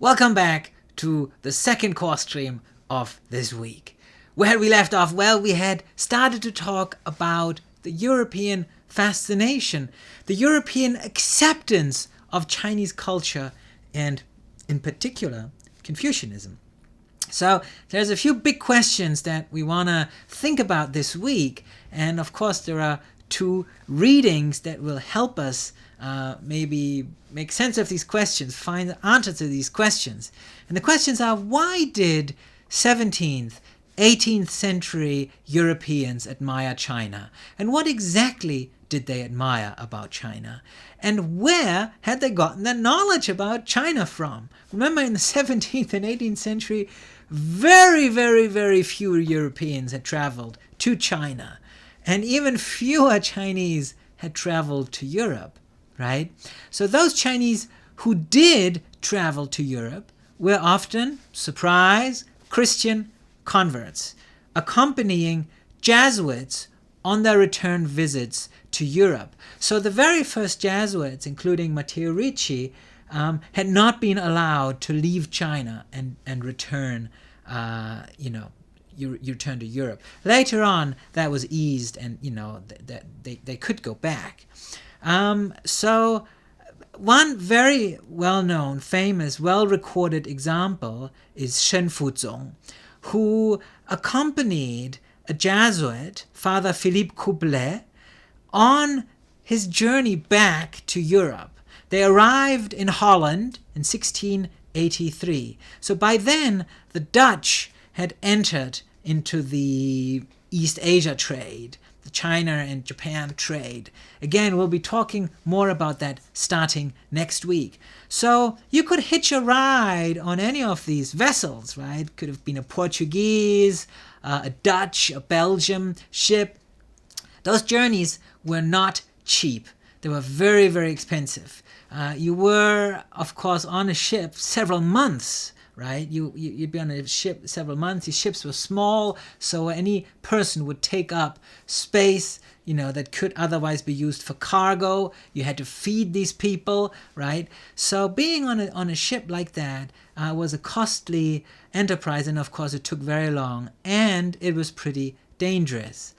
Welcome back to the second course stream of this week. Where we left off, well, we had started to talk about the European fascination, the European acceptance of Chinese culture, and in particular, Confucianism. So there's a few big questions that we want to think about this week, and of course there are two readings that will help us maybe make sense of these questions, find the answer to these questions. And the questions are, why did 17th, 18th century Europeans admire China? And what exactly did they admire about China? And where had they gotten their knowledge about China from? Remember, in the 17th and 18th century, very, very, very few Europeans had traveled to China. And even fewer Chinese had traveled to Europe, right? So those Chinese who did travel to Europe were often, surprise, Christian converts, accompanying Jesuits on their return visits to Europe. So the very first Jesuits, including Matteo Ricci, had not been allowed to leave China and return, return to Europe. Later on, that was eased, and they could go back. So one very well-known, famous, well-recorded example is Shen Fuzong, who accompanied a Jesuit, Father Philippe Coublet, on his journey back to Europe. They arrived in Holland in 1683. So by then, the Dutch had entered into the East Asia trade, the China and Japan trade. Again, we'll be talking more about that starting next week. So you could hitch a ride on any of these vessels, right? Could have been a Portuguese, a Dutch, a Belgian ship. Those journeys were not cheap. They were very, very expensive. You were, of course, on a ship several months, right? You'd be on a ship several months. These ships were small, so any person would take up space, that could otherwise be used for cargo. You had to feed these people, right? So being on a ship like that was a costly enterprise, and of course it took very long, and it was pretty dangerous.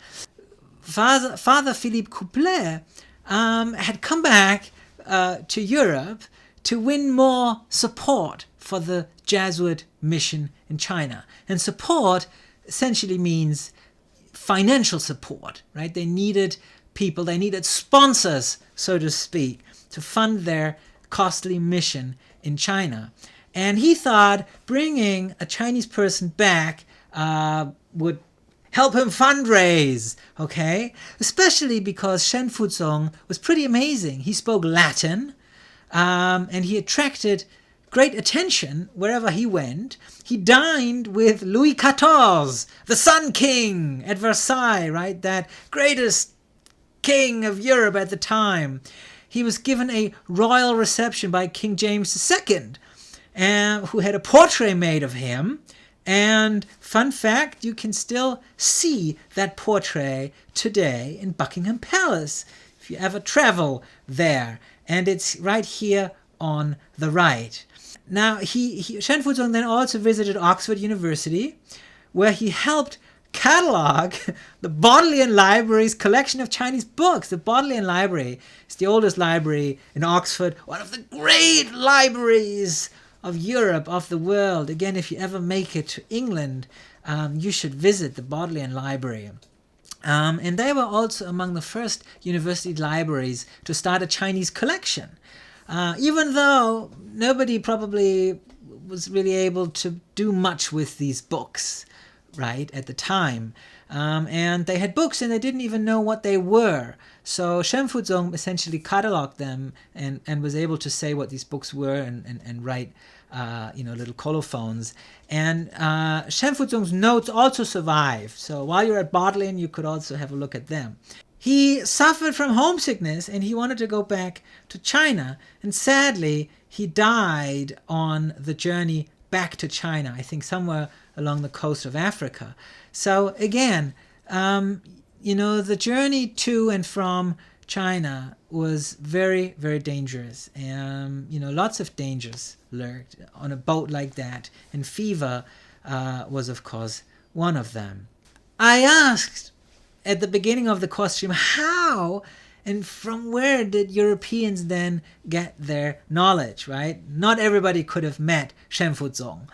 Father Philippe Couplet had come back to Europe to win more support for the Jesuit mission in China. And support essentially means financial support, right? They needed people, they needed sponsors, so to speak, to fund their costly mission in China. And he thought bringing a Chinese person back would help him fundraise, okay? Especially because Shen Fuzong was pretty amazing. He spoke Latin, and he attracted great attention wherever he went. He dined with Louis XIV, the Sun King at Versailles, right? That greatest king of Europe at the time. He was given a royal reception by King James II, who had a portrait made of him. And fun fact, you can still see that portrait today in Buckingham Palace if you ever travel there. And it's right here on the right. Now, Shen Fuzong then also visited Oxford University, where he helped catalog the Bodleian Library's collection of Chinese books. The Bodleian Library is the oldest library in Oxford, one of the great libraries of Europe, of the world. Again, if you ever make it to England, you should visit the Bodleian Library. And they were also among the first university libraries to start a Chinese collection. Even though nobody probably was really able to do much with these books, right, at the time. And they had books and they didn't even know what they were. So Shen Fuzong essentially cataloged them and was able to say what these books were and write little colophons. And Shen Fuzong's notes also survive. So while you're at Bodleian, you could also have a look at them. He suffered from homesickness and he wanted to go back to China. And sadly, he died on the journey back to China, I think somewhere along the coast of Africa. So again, the journey to and from China was very, very dangerous. Lots of dangers lurked on a boat like that, and fever was, of course, one of them. I asked at the beginning of the course stream, how and from where did Europeans then get their knowledge, right? Not everybody could have met Shen Fuzong.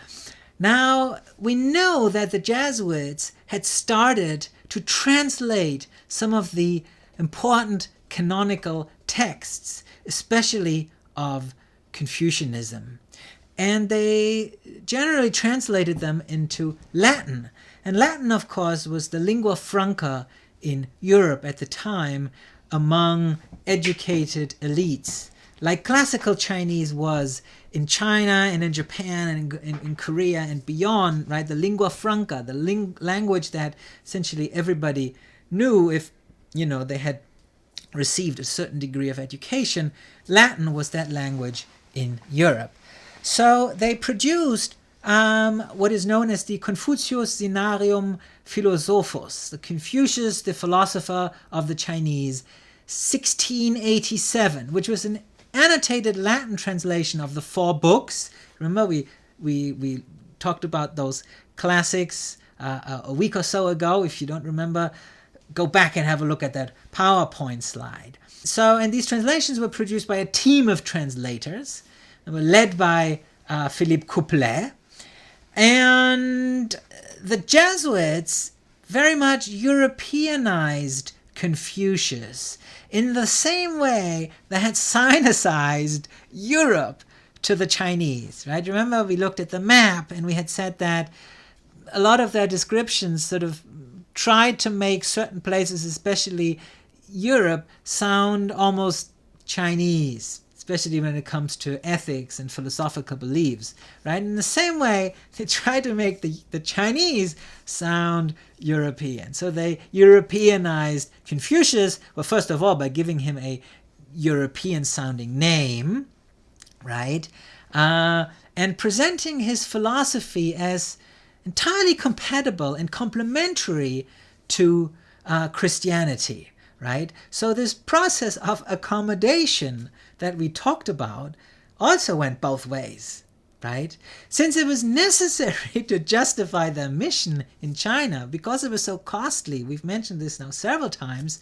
Now, we know that the Jesuits had started to translate some of the important canonical texts, especially of Confucianism. And they generally translated them into Latin. And Latin, of course, was the lingua franca in Europe at the time among educated elites, like classical Chinese was in China and in Japan and in Korea and beyond, right? The lingua franca, the language that essentially everybody knew if, they had received a certain degree of education. Latin was that language in Europe. So they produced what is known as the Confucius Scenarium Philosophus, the Confucius, the philosopher of the Chinese, 1687, which was an annotated Latin translation of the 4 books. Remember, we talked about those classics a week or so ago. If you don't remember, go back and have a look at that PowerPoint slide. And these translations were produced by a team of translators. They were led by Philippe Couplet. And the Jesuits very much Europeanized Confucius in the same way they had sinicized Europe to the Chinese, right? Remember, we looked at the map and we had said that a lot of their descriptions sort of tried to make certain places, especially Europe, sound almost Chinese, especially when it comes to ethics and philosophical beliefs, right? In the same way, they try to make the Chinese sound European. So they Europeanized Confucius, well, first of all, by giving him a European-sounding name, right? And presenting his philosophy as entirely compatible and complementary to Christianity, right? So this process of accommodation that we talked about also went both ways, right? Since it was necessary to justify their mission in China because it was so costly, we've mentioned this now several times,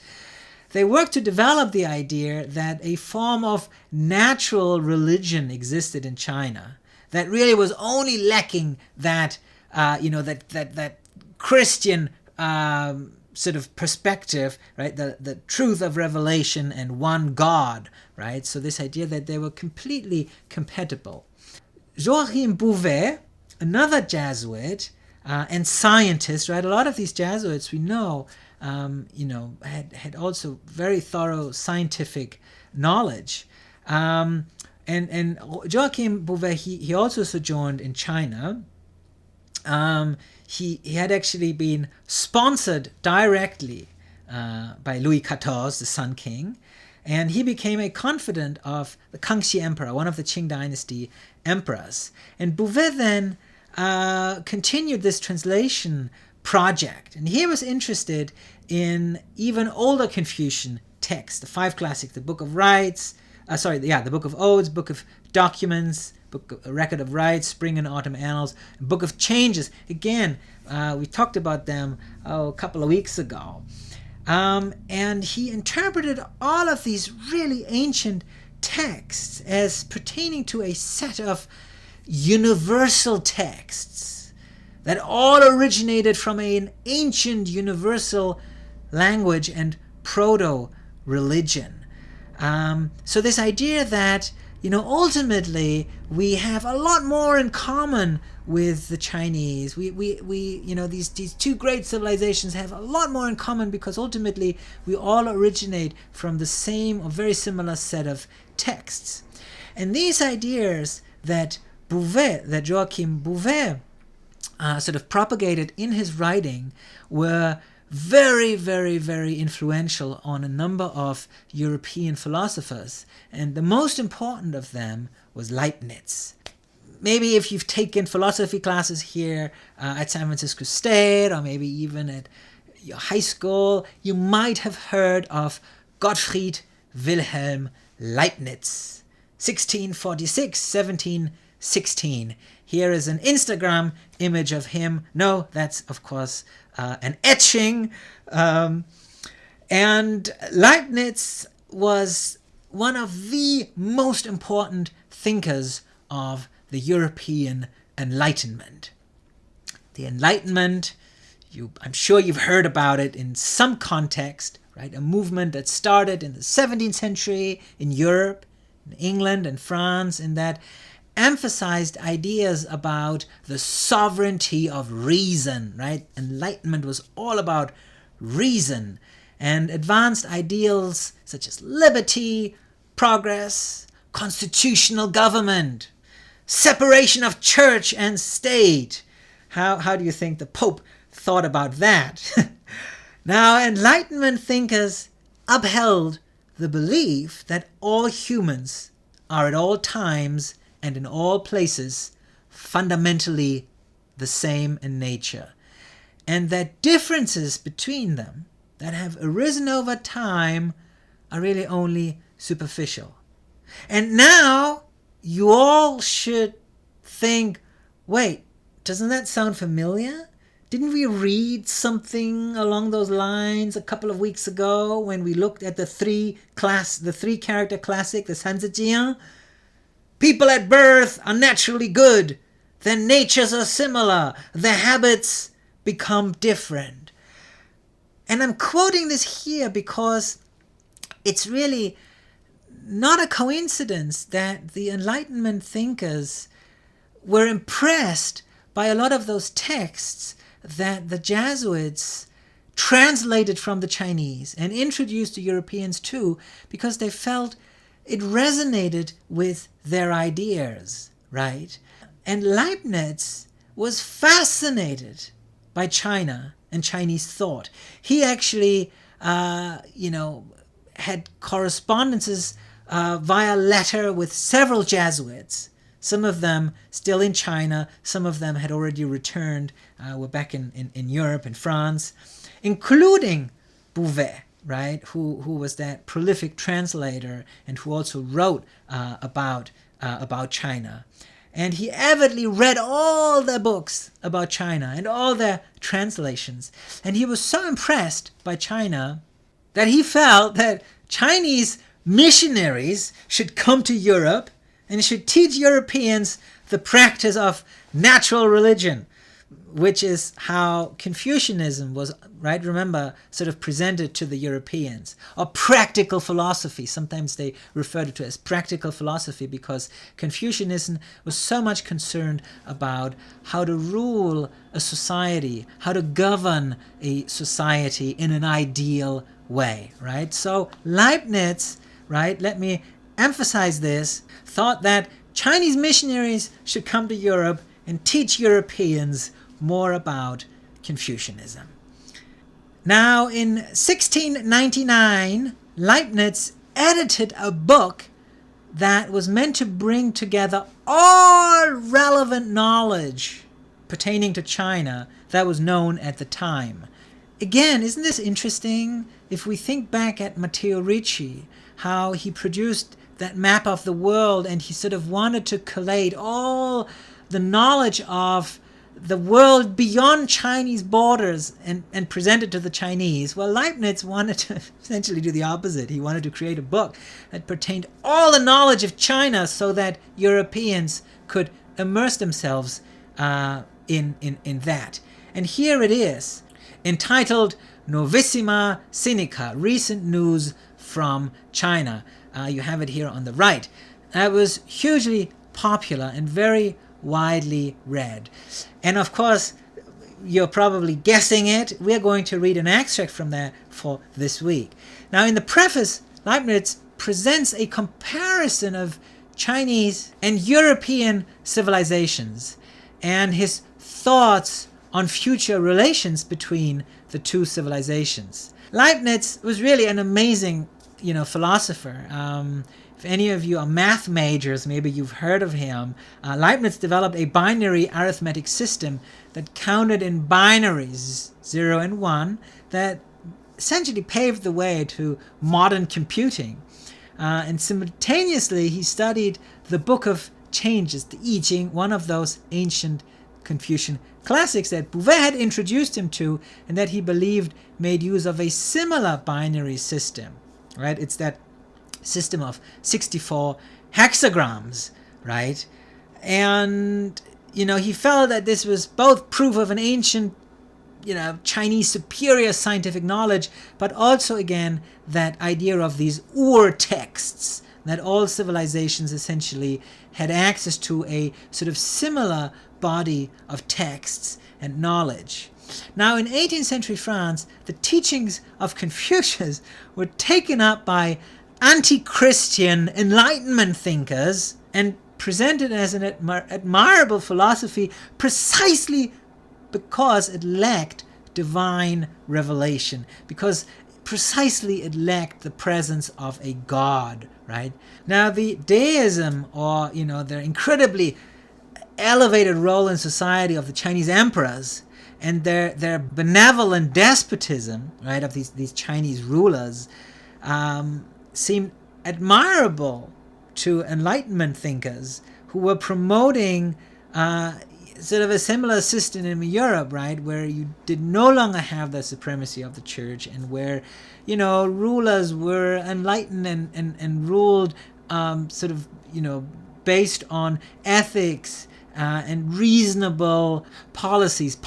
they worked to develop the idea that a form of natural religion existed in China that really was only lacking that, that Christian sort of perspective, right? The truth of revelation and one God, right? So this idea that they were completely compatible. Joachim Bouvet, another Jesuit and scientist, right? A lot of these Jesuits we know, had also very thorough scientific knowledge. And Joachim Bouvet, he also sojourned in China. He had actually been sponsored directly by Louis XIV, the Sun King, and he became a confidant of the Kangxi Emperor, one of the Qing dynasty emperors. And Bouvet then continued this translation project, and he was interested in even older Confucian texts, the 5 classics, the Book of Rites, the Book of Odes, Book of Documents, A Record of Rites, Spring and Autumn Annals, Book of Changes. Again, we talked about them a couple of weeks ago. And he interpreted all of these really ancient texts as pertaining to a set of universal texts that all originated from an ancient universal language and proto-religion. So this idea that, ultimately we have a lot more in common with the Chinese. We these 2 great civilizations have a lot more in common because ultimately we all originate from the same or very similar set of texts. And these ideas that Joachim Bouvet sort of propagated in his writing were very, very, very influential on a number of European philosophers. And the most important of them was Leibniz. Maybe if you've taken philosophy classes here at San Francisco State, or maybe even at your high school, you might have heard of Gottfried Wilhelm Leibniz, 1646, 1716. Here is an Instagram image of him. No, that's, of course, an etching. And Leibniz was one of the most important thinkers of the European Enlightenment. The Enlightenment, I'm sure you've heard about it in some context, right? A movement that started in the 17th century in Europe, in England and France, and that emphasized ideas about the sovereignty of reason, right? Enlightenment was all about reason and advanced ideals such as liberty, progress, constitutional government, separation of church and state. How do you think the Pope thought about that? Now, Enlightenment thinkers upheld the belief that all humans are at all times and in all places fundamentally the same in nature, and that differences between them that have arisen over time are really only superficial. And now you all should think, wait, doesn't that sound familiar? Didn't we read something along those lines a couple of weeks ago when we looked at the three character classic, the Sanzijian? People at birth are naturally good. Their natures are similar. Their habits become different. And I'm quoting this here because it's really not a coincidence that the Enlightenment thinkers were impressed by a lot of those texts that the Jesuits translated from the Chinese and introduced to Europeans too, because they felt it resonated with their ideas, right? And Leibniz was fascinated by China and Chinese thought. He actually, had correspondences via letter with several Jesuits. Some of them still in China, some of them had already returned, were back in Europe and France, including Bouvet, right, who was that prolific translator and who also wrote about China. And he avidly read all their books about China and all their translations. And he was so impressed by China that he felt that Chinese missionaries should come to Europe and should teach Europeans the practice of natural religion, which is how Confucianism was, right? Remember, sort of presented to the Europeans. Or practical philosophy. Sometimes they referred to it as practical philosophy because Confucianism was so much concerned about how to rule a society, how to govern a society in an ideal way, right? So Leibniz, right, let me emphasize this, thought that Chinese missionaries should come to Europe and teach Europeans more about Confucianism. Now, in 1699, Leibniz edited a book that was meant to bring together all relevant knowledge pertaining to China that was known at the time. Again, isn't this interesting? If we think back at Matteo Ricci, how he produced that map of the world and he sort of wanted to collate all the knowledge of the world beyond Chinese borders and present it to the Chinese. Well, Leibniz wanted to essentially do the opposite. He wanted to create a book that pertained all the knowledge of China so that Europeans could immerse themselves in that. And here it is, entitled Novissima Sinica, Recent News from China. You have it here on the right. It was hugely popular and very widely read. And of course, you're probably guessing it. We're going to read an extract from there for this week. Now, in the preface, Leibniz presents a comparison of Chinese and European civilizations and his thoughts on future relations between the two civilizations. Leibniz was really an amazing, philosopher. If any of you are math majors, maybe you've heard of him. Leibniz developed a binary arithmetic system that counted in binaries, 0 and 1, that essentially paved the way to modern computing. and simultaneously he studied the Book of Changes, the I Ching, one of those ancient Confucian classics that Bouvet had introduced him to and that he believed made use of a similar binary system, right? It's that system of 64 hexagrams, right? And, he felt that this was both proof of an ancient, Chinese superior scientific knowledge, but also, again, that idea of these ur-texts, that all civilizations essentially had access to a sort of similar body of texts and knowledge. Now, in 18th century France, the teachings of Confucius were taken up by anti-Christian Enlightenment thinkers and presented as an admirable philosophy precisely because it lacked divine revelation, because precisely it lacked the presence of a God, right? Now, the deism, or, their incredibly elevated role in society of the Chinese emperors and their benevolent despotism, right, of these Chinese rulers, seemed admirable to Enlightenment thinkers who were promoting sort of a similar system in Europe, right, where you did no longer have the supremacy of the church and where, rulers were enlightened and ruled sort of, based on ethics and reasonable policies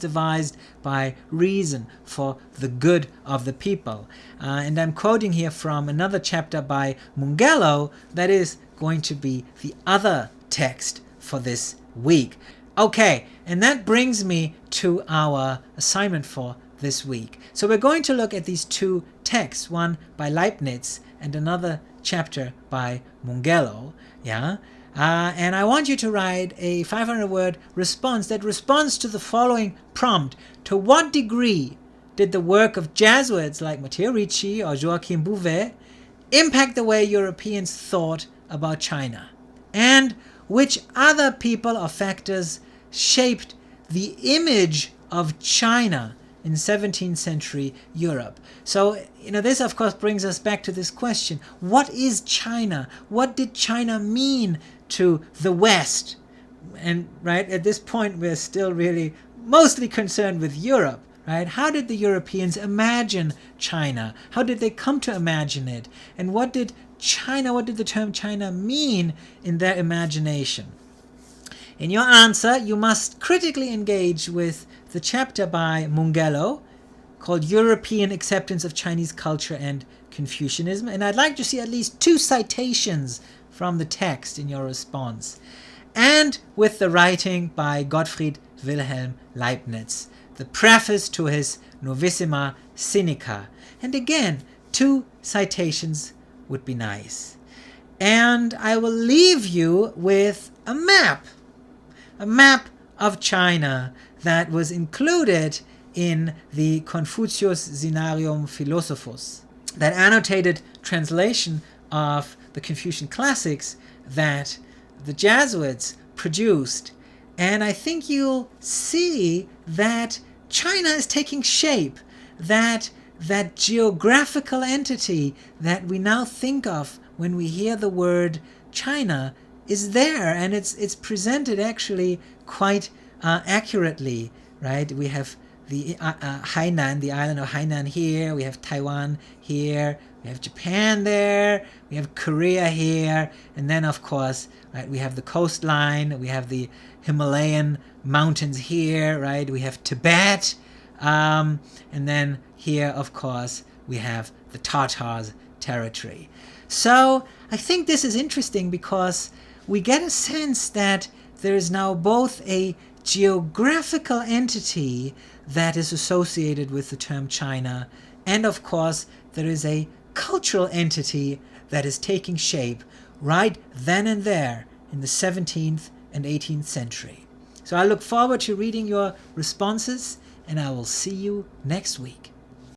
devised by reason for the good of the people. And I'm quoting here from another chapter by Mungello that is going to be the other text for this week. Okay, and that brings me to our assignment for this week. So we're going to look at these two texts, one by Leibniz and another chapter by Mungello, yeah? And I want you to write a 500-word response that responds to the following prompt. To what degree did the work of Jesuits like Matteo Ricci or Joachim Bouvet impact the way Europeans thought about China? And which other people or factors shaped the image of China in 17th century Europe? So, this of course brings us back to this question. What is China? What did China mean to the West? And right at this point, we're still really mostly concerned with Europe, right? How did the Europeans imagine China? How did they come to imagine it? And what did the term China mean in their imagination? In your answer, you must critically engage with the chapter by Mungello called European Acceptance of Chinese Culture and Confucianism. And I'd like to see at least 2 citations from the text in your response. And with the writing by Gottfried Wilhelm Leibniz, the preface to his Novissima Sinica. And again, 2 citations would be nice. And I will leave you with a map of China that was included in the Confucius Scenarium Philosophus, that annotated translation of the Confucian classics that the Jesuits produced. And I think you'll see that China is taking shape, that geographical entity that we now think of when we hear the word China is there, and it's presented actually quite accurately, right? We have the Hainan, the island of Hainan here, we have Taiwan here, we have Japan there, we have Korea here, and then of course, right, we have the coastline, we have the Himalayan mountains here, right? We have Tibet, and then here, of course, we have the Tatars territory. So I think this is interesting because we get a sense that there is now both a geographical entity that is associated with the term China, and of course there is a cultural entity that is taking shape right then and there in the 17th and 18th century. So I look forward to reading your responses, and I will see you next week.